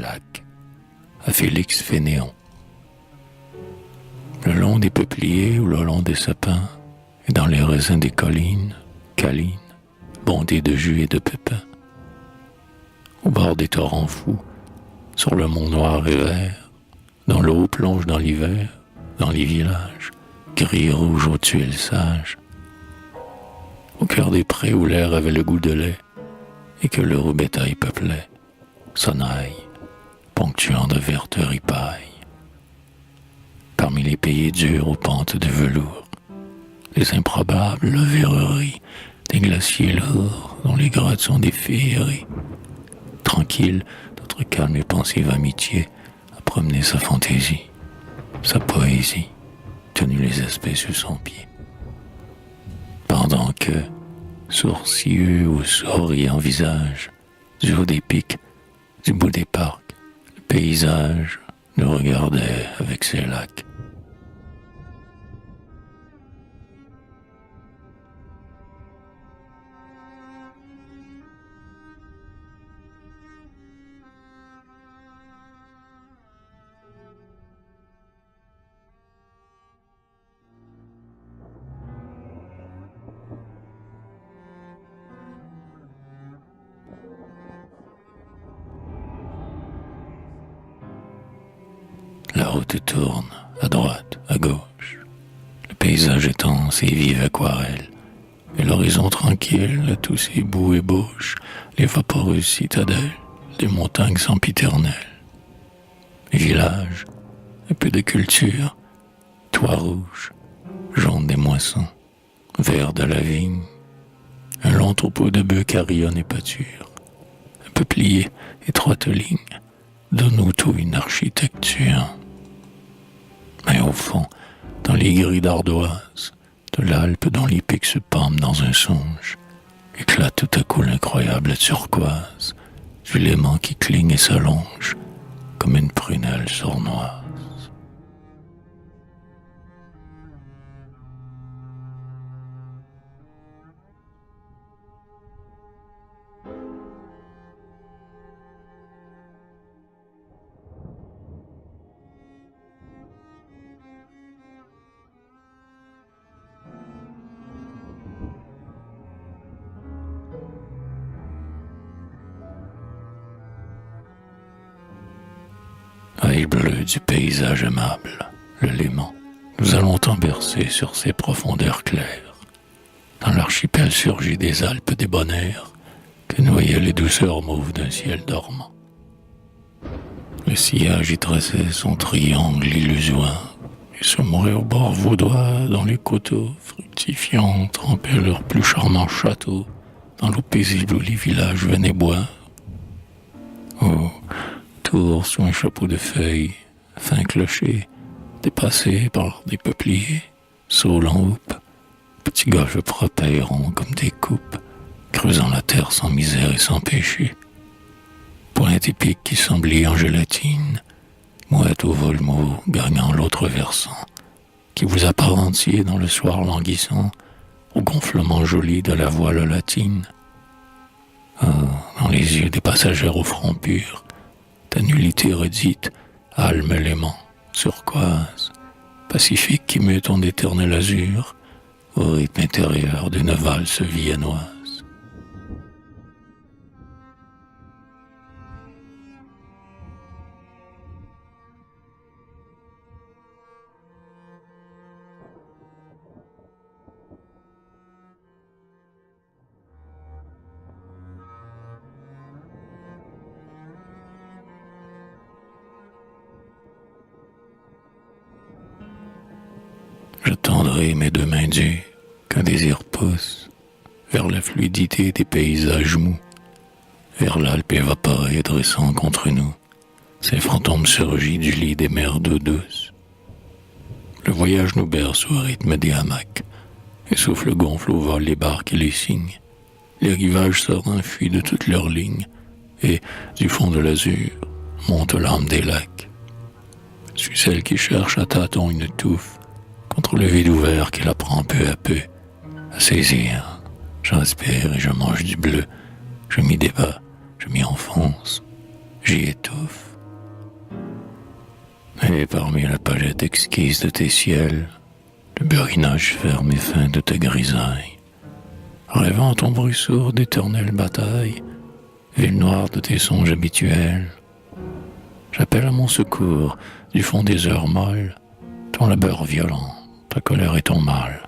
lacs, à Félix Fénéon. Le long des peupliers ou le long des sapins, et dans les raisins des collines, câlines, bondées de jus et de pépins. Au bord des torrents fous, sur le mont noir et vert, dont l'eau plonge dans l'hiver, dans les villages, gris et rouge aux tuiles sages. Au cœur des prés où l'air avait le goût de lait, et que le roux bétail peuplait, sonnaille, ponctuant de vertes ripailles. Parmi les pays durs aux pentes de velours, les improbables verreries des glaciers lourds dont les grottes sont des féeries. Tranquille, notre calme et pensive amitié a promené sa fantaisie, sa poésie, tenu les aspects sous son pied. Pendant que, sourcilleux ou souriant visage, du haut des pics, du bout des parcs, le paysage nous regardait avec ses lacs. La route tourne, à droite, à gauche. Le paysage est dense et vive aquarelle. Et l'horizon tranquille, à tous ses bouts ébauche les vaporeuses citadelles des montagnes sempiternelles. Les villages, un peu de culture, toits rouges, jaune des moissons, vert de la vigne, un long troupeau de bœufs carillonne et pâture, un peuplier, étroite ligne, donne au tout une architecture. Mais au fond, dans les grilles d'ardoise, de l'Alpe dont les pics se pendent dans un songe, éclate tout à coup l'incroyable turquoise du Léman qui cligne et s'allonge comme une prunelle sournoise. Œil bleu du paysage aimable, le Léman, nous allons tant bercer sur ses profondeurs claires. Dans l'archipel surgit des Alpes débonnaires que noyaient les douceurs mauves d'un ciel dormant. Le sillage y traçait son triangle illusoire et se mourait au bord vaudois dont les coteaux fructifiants trempaient leurs plus charmants châteaux dans l'eau paisible où les villages venaient boire. Oh, tour sous un chapeau de feuilles, fin clocher, dépassé par des peupliers, saules en houppe, petits golfes propres et ronds comme des coupes, creusant la terre sans misère et sans péché. Pointe épique qui semblait en gélatine, mouette au vol mot gagnant l'autre versant, qui vous apparentiez dans le soir languissant au gonflement joli de la voile latine. Oh, dans les yeux des passagères au front pur, ta nullité redite, alme l'aimant, turquoise, pacifique qui meut ton éternel azur au rythme intérieur d'une valse viennoise. Je tendrai mes deux mains dures qu'un désir pousse vers la fluidité des paysages mous, vers l'Alpe évaporée dressant contre nous ses fantômes surgis du lit des mers d'eau douce. Le voyage nous berce au rythme des hamacs et souffle gonfle au vol les barques et les cygnes. Les rivages sereins fuient de toutes leurs lignes et, du fond de l'azur, monte l'âme des lacs. Je suis celle qui cherche à tâtons une touffe contre le vide ouvert qui la prend peu à peu à saisir. J'inspire et je mange du bleu, je m'y débat, je m'y enfonce, j'y étouffe. Et parmi la palette exquise de tes ciels, le burinage ferme et fin de tes grisailles, rêvant ton bruit sourd d'éternelle bataille, ville noire de tes songes habituels, j'appelle à mon secours du fond des heures molles ton labeur violent, ta colère et ton mal,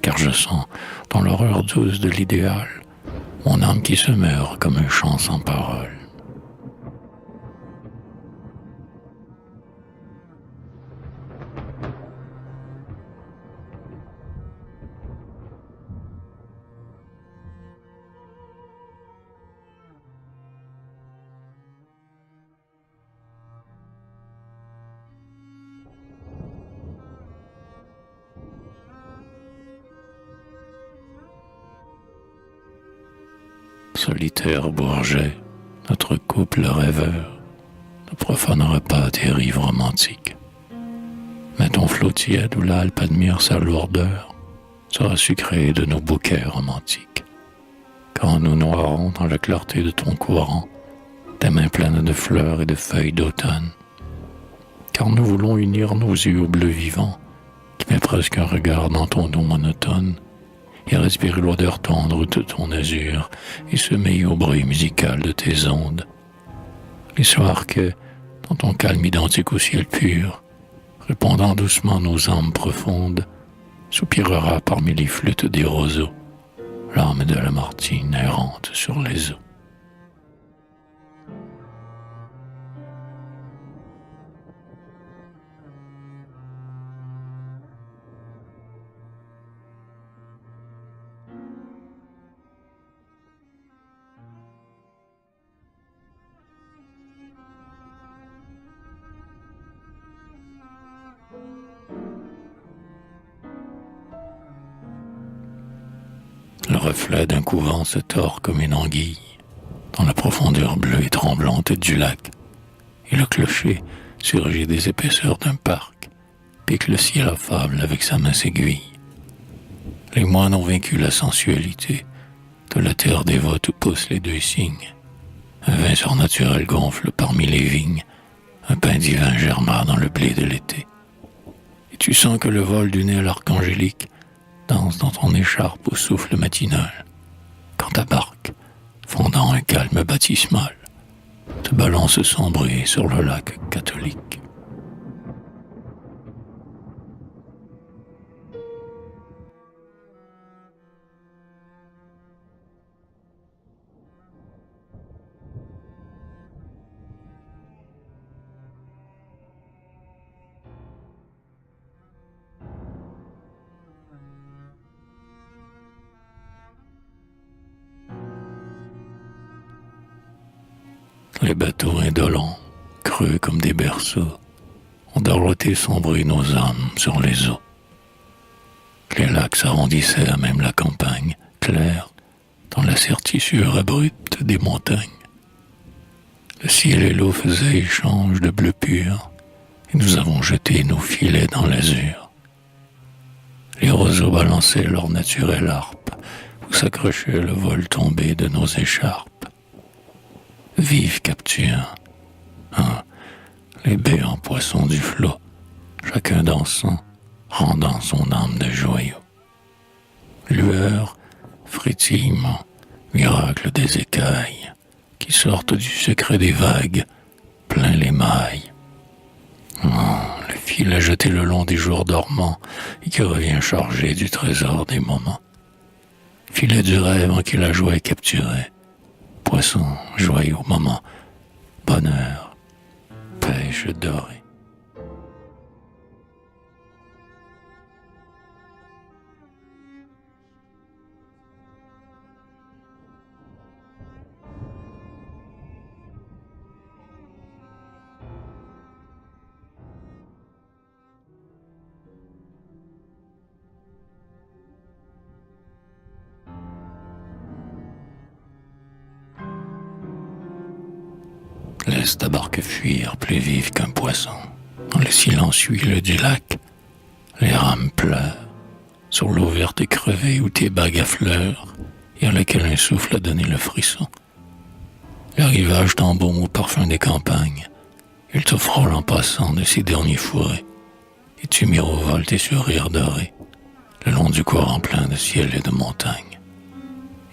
car je sens dans l'horreur douce de l'idéal mon âme qui se meurt comme un chant sans parole. Solitaire Bourget, notre couple rêveur ne profanera pas tes rives romantiques. Mais ton flot tiède où l'Alpe admire sa lourdeur sera sucré de nos bouquets romantiques. Quand nous noierons dans la clarté de ton courant tes mains pleines de fleurs et de feuilles d'automne. Car nous voulons unir nos yeux au bleu vivant qui met presque un regard dans ton dos monotone et respirer l'odeur tendre de ton azur et semer au bruit musical de tes ondes. Les soirs que, dans ton calme identique au ciel pur, répondant doucement nos âmes profondes, soupirera parmi les flûtes des roseaux, l'âme de Lamartine errante sur les eaux. Le reflet d'un couvent se tord comme une anguille dans la profondeur bleue et tremblante du lac, et le clocher surgit des épaisseurs d'un parc, pique le ciel affable avec sa mince aiguille. Les moines ont vaincu la sensualité de la terre dévote où poussent les deux cygnes. Un vin surnaturel gonfle parmi les vignes, un pain divin germa dans le blé de l'été. Et tu sens que le vol d'une aile archangélique danse dans ton écharpe au souffle matinal, quand ta barque, fondant un calme baptismal, te balance son bruit sur le lac catholique. Les bateaux indolents, creux comme des berceaux, ont dorloté son bruit nos âmes sur les eaux. Les lacs s'arrondissaient à même la campagne, claire, dans la certissure abrupte des montagnes. Le ciel et l'eau faisaient échange de bleu pur, et nous avons jeté nos filets dans l'azur. Les roseaux balançaient leur naturelle harpe, où s'accrochait le vol tombé de nos écharpes. Vive capture, les béants poissons du flot, chacun dansant, rendant son âme de joyau. Lueur, frétillement, miracle des écailles, qui sortent du secret des vagues, plein les mailles. Le fil à jeter le long des jours dormants, et qui revient chargé du trésor des moments. Filet du rêve en qui la joie est capturée, poisson, joyeux moment, bonheur, pêche dorée. Laisse ta barque fuir plus vive qu'un poisson. Dans le silence huileux du lac, les rames pleurent sur l'eau verte et crevée où tes bagues affleurent et à laquelle un souffle a donné le frisson. Le rivage t'embaume au parfum des campagnes Il te frôle en passant de ses derniers fourrés, et tu mirovoles tes sourires dorés, le long du courant plein de ciel et de montagnes.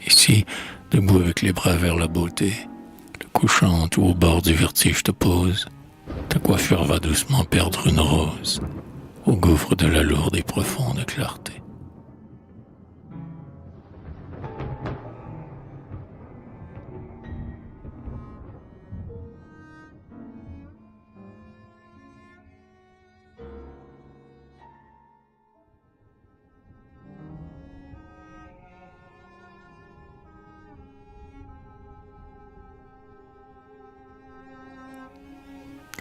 Ici, debout avec les bras vers la beauté, le couchant ou au bord du vertige te pose, ta coiffure va doucement perdre une rose, au gouffre de la lourde et profonde clarté.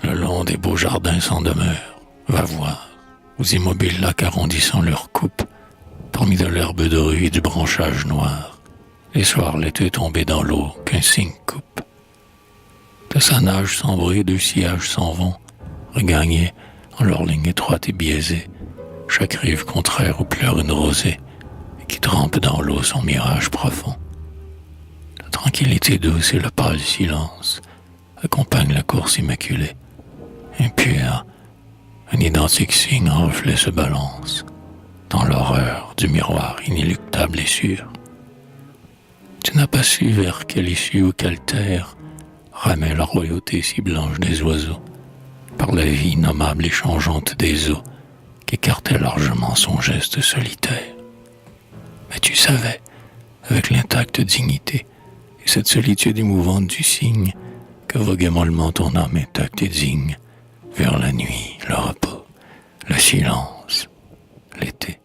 Le long des beaux jardins sans demeure, va voir, aux immobiles lacs arrondissant leur coupe, parmi de l'herbe de rue et du branchage noir, les soirs l'été tombé dans l'eau qu'un cygne coupe. De sa nage sans bruit, deux sillages s'en vont, regagnés en leur ligne étroite et biaisée, chaque rive contraire où pleure une rosée, et qui trempe dans l'eau son mirage profond. La tranquillité douce et le pâle silence accompagnent la course immaculée. Impur, un identique signe en reflet se balance, dans l'horreur du miroir inéluctable et sûr. Tu n'as pas su vers quelle issue ou quelle terre ramait la royauté si blanche des oiseaux, par la vie nommable et changeante des eaux, qu'écartait largement son geste solitaire. Mais tu savais, avec l'intacte dignité et cette solitude émouvante du cygne, que voguait mollement ton âme intacte et digne, vers la nuit, le repos, le silence, l'été.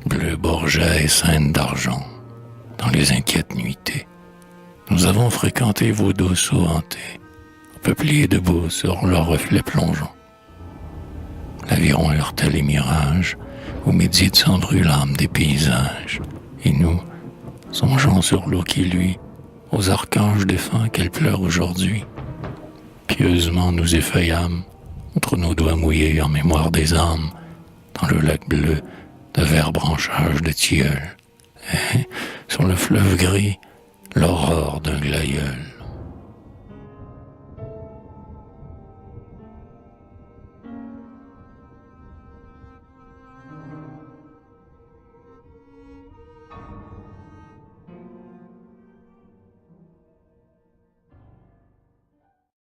Bleu Borgia et Seine d'argent, dans les inquiètes nuitées, nous avons fréquenté vos dosseaux hantés, peupliers debout sur leurs reflets plongeants. L'aviron heurtait les mirages, où médite sans bruit l'âme des paysages, et nous, songeant sur l'eau qui luit, aux archanges défunts qu'elle pleure aujourd'hui, pieusement nous effeuillâmes, entre nos doigts mouillés en mémoire des âmes, dans le lac bleu de verts branchages de tilleuls, et, sur le fleuve gris, l'aurore d'un glaïeul.